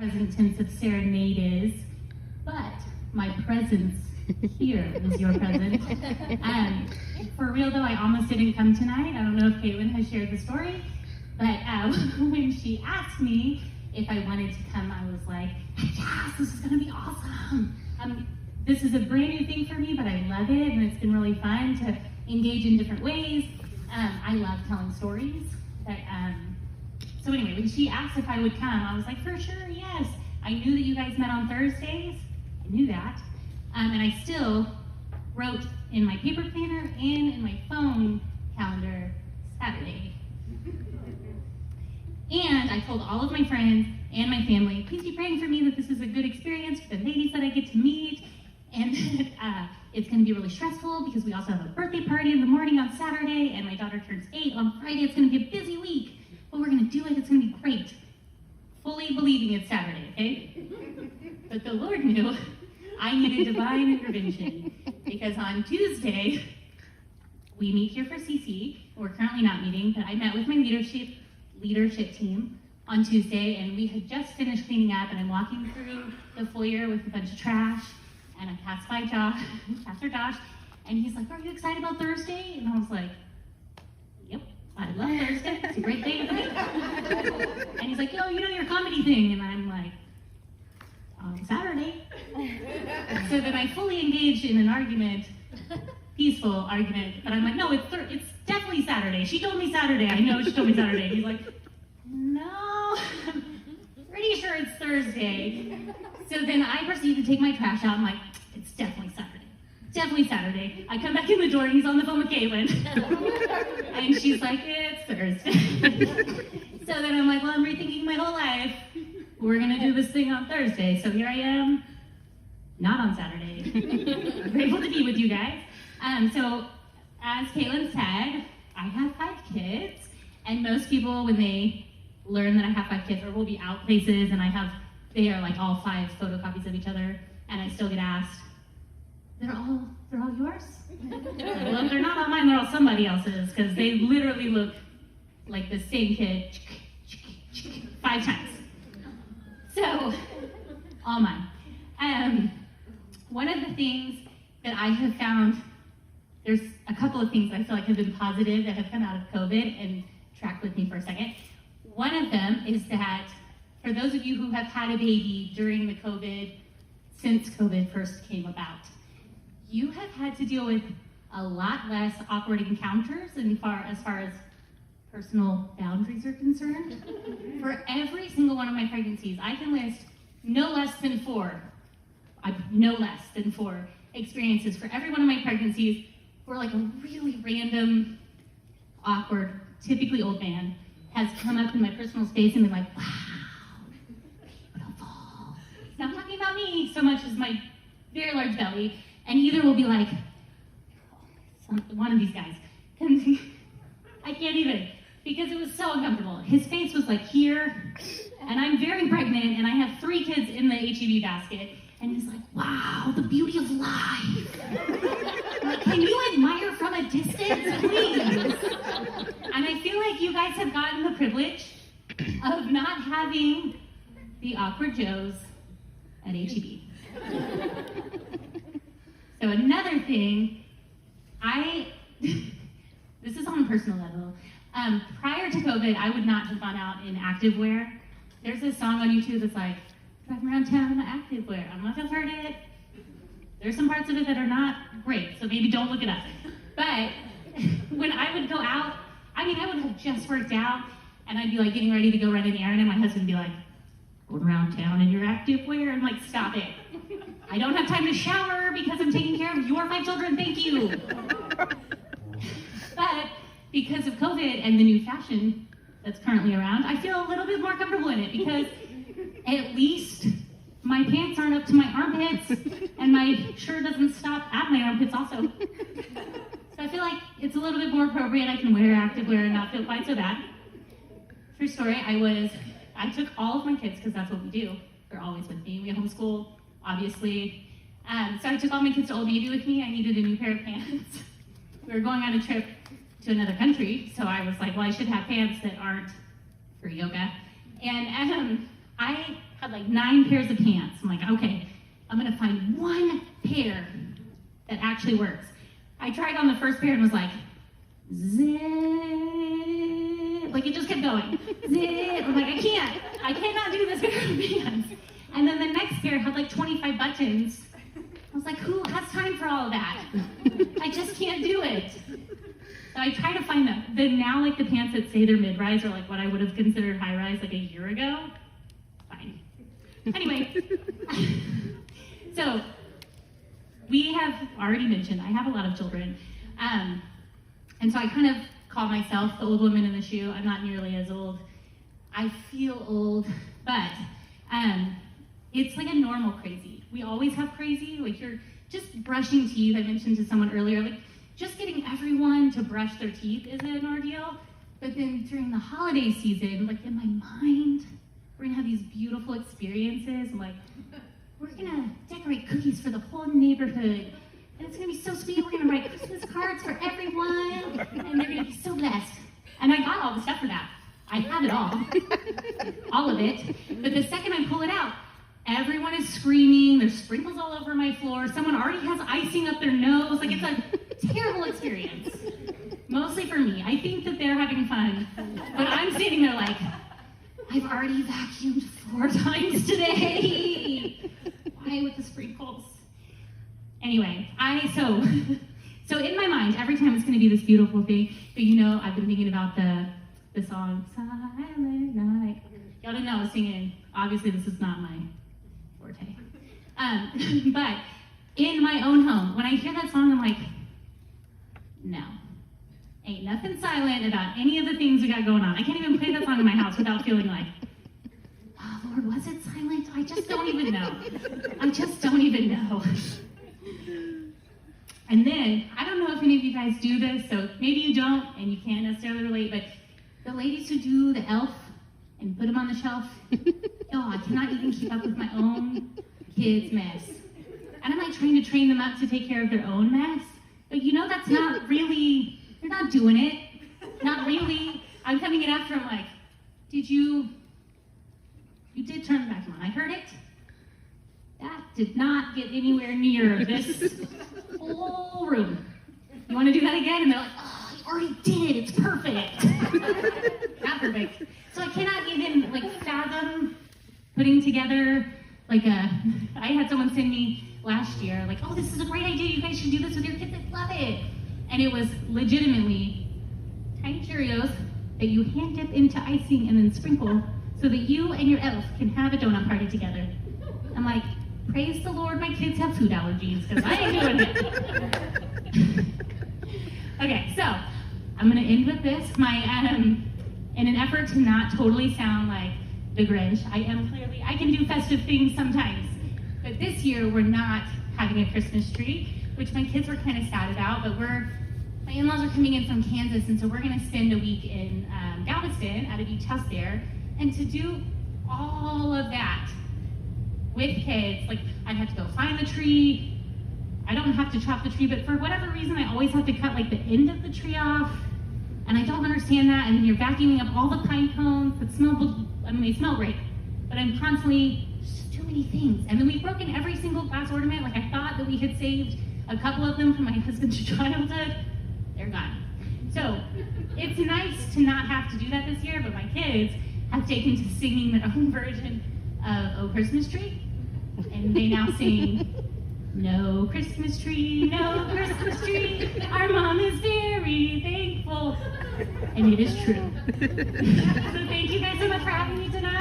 present tense of serenade is, but my presence here is your present. For real though, I almost didn't come tonight. I don't know if Caitlin has shared the story, but when she asked me if I wanted to come, I was like, yes, this is gonna be awesome. This is a brand new thing for me, but I love it, and it's been really fun to engage in different ways. I love telling stories. So anyway, when she asked if I would come, I was like, for sure, yes. I knew that you guys met on Thursdays. I knew that. And I still wrote in my paper planner and in my phone calendar, Saturday. And I told all of my friends and my family, please be praying for me that this is a good experience for the ladies that I get to meet. And it's gonna be really stressful because we also have a birthday party in the morning on Saturday, and my daughter turns 8 on Friday. It's gonna be a busy week, but we're gonna do it, it's gonna be great. Fully believing it's Saturday, okay? But the Lord knew I needed divine intervention, because on Tuesday, we meet here for CC. We're currently not meeting, but I met with my leadership team on Tuesday, and we had just finished cleaning up, and I'm walking through the foyer with a bunch of trash, and I passed by Pastor Josh, and he's like, are you excited about Thursday? And I was like, yep, I love Thursday, it's a great day for me. And he's like, yo, you know your comedy thing, and I'm like, Saturday. So then I fully engaged in an argument, peaceful argument, but I'm like, no, it's definitely Saturday. She told me Saturday, I know she told me Saturday. He's like, no, I'm pretty sure it's Thursday. So then I proceed to take my trash out. I'm like, it's definitely Saturday. Definitely Saturday. I come back in the door and he's on the phone with Caitlin. And she's like, it's Thursday. So then I'm like, well, I'm rethinking my whole life. We're gonna do this thing on Thursday. So here I am, not on Saturday. I'm grateful to be with you guys. So as Caitlin said, I have 5 kids. And most people, when they learn that I have 5 kids, or we'll be out places and they are like all 5 photocopies of each other, and I still get asked, they're all yours? Well, they're not all mine, they're all somebody else's, because they literally look like the same kid 5 times. So, all mine. One of the things that I have found, there's a couple of things that I feel like have been positive that have come out of COVID, and track with me for a second. One of them is that for those of you who have had a baby during the COVID, since COVID first came about, you have had to deal with a lot less awkward encounters as far as personal boundaries are concerned. For every single one of my pregnancies, I can list no less than 4 experiences for every one of my pregnancies where like a really random, awkward, typically old man has come up in my personal space and been like, wow, beautiful. Now I'm talking about me so much as my very large belly, and either will be like, one of these guys, I can't even, because it was so uncomfortable. His face was like here, and I'm very pregnant, and I have 3 kids in the HEB basket, and he's like, wow, the beauty of life. Like, can you admire from a distance, please? And I feel like you guys have gotten the privilege of not having the awkward Joes at HEB. So another thing, this is on a personal level. Prior to COVID, I would not have gone out in activewear. There's this song on YouTube that's like, driving around town in my activewear. I don't know if you've heard it. There's some parts of it that are not great, so maybe don't look it up. But when I would go out, I would have just worked out, and I'd be like getting ready to go run an errand, and my husband would be like, going around town in your activewear? I'm like, stop it. I don't have time to shower because I'm taking care of your 5 children, thank you. But because of COVID and the new fashion that's currently around, I feel a little bit more comfortable in it, because at least my pants aren't up to my armpits, and my shirt doesn't stop at my armpits also. So I feel like it's a little bit more appropriate. I can wear activewear and not feel quite so bad. True story, I took all of my kids, because that's what we do. They're always with me. We homeschool, obviously. So I took all my kids to Old Navy with me. I needed a new pair of pants. We were going on a trip to another country, so I was like, well, I should have pants that aren't for yoga. And I had like 9 pairs of pants. I'm like, okay, I'm gonna find one pair that actually works. I tried on the first pair and was like, zip, like it just kept going, zip. I'm like, I cannot do this pair of pants. And then the next pair had like 25 buttons. I was like, who has time for all of that? I just can't do it. So I try to find them. Then now like the pants that say they're mid-rise are like what I would have considered high-rise like a year ago. Fine. Anyway, so we have already mentioned I have a lot of children. And so I kind of call myself the old woman in the shoe. I'm not nearly as old. I feel old, but it's like a normal crazy. We always have crazy, like you're just brushing teeth. I mentioned to someone earlier, like just getting everyone to brush their teeth is an ordeal. But then during the holiday season, like in my mind, we're gonna have these beautiful experiences. I'm like, we're gonna decorate cookies for the whole neighborhood. And it's gonna be so sweet. We're gonna write Christmas cards for everyone. And they're gonna be so blessed. And I got all the stuff for that. I have it all of it. But the second I pull it out, everyone is screaming. There's sprinkles all over my floor. Someone already has icing up their nose. Like it's a terrible experience. Mostly for me. I think that they're having fun. But I'm sitting there like, I've already vacuumed 4 times today. Why with the sprinkles? Anyway, so in my mind, every time it's going to be this beautiful thing, but you know, I've been thinking about the song, Silent Night. Y'all didn't know I was singing. Obviously, this is not my forte. But in my own home, when I hear that song, I'm like, no. Ain't nothing silent about any of the things we got going on. I can't even play that song in my house without feeling like, oh Lord, was it silent? I just don't even know. I just don't even know. And then, I don't know if any of you guys do this, so maybe you don't, and you can't necessarily relate, but the ladies who do the elf and put them on the shelf, I cannot even keep up with my own kids' mess. And I'm like trying to train them up to take care of their own mess, but you know that's not really, they're not doing it. Not really. I'm coming in after, I'm like, you did turn the vacuum on. I heard it. That did not get anywhere near this whole room. You want to do that again? And they're like, oh, you already did. It's perfect. Not perfect. So I cannot even like fathom putting together like I had someone send me last year like, oh, this is a great idea. You guys should do this with your kids. I love it. And it was legitimately tiny Cheerios that you hand dip into icing and then sprinkle so that you and your elf can have a donut party together. I'm like, praise the Lord, my kids have food allergies because I ain't doing it. Okay, so I'm gonna end with this. In an effort to not totally sound like the Grinch, I can do festive things sometimes. But this year we're not having a Christmas tree, which my kids were kind of sad about, but my in-laws are coming in from Kansas, and so we're gonna spend a week in Galveston at a beach house there. And to do all of that with kids, like I'd have to go find the tree. I don't have to chop the tree, but for whatever reason, I always have to cut like the end of the tree off. And I don't understand that. And then you're vacuuming up all the pine cones that smell, they smell great, but I'm constantly, just too many things. And then we've broken every single glass ornament. Like I thought that we had saved a couple of them from my husband's childhood. They're gone. So it's nice to not have to do that this year, but my kids have taken to singing their own version of Oh Christmas Tree. And they now sing, no Christmas tree, no Christmas tree, our mom is very thankful. And it is true. So thank you guys so much for having me tonight.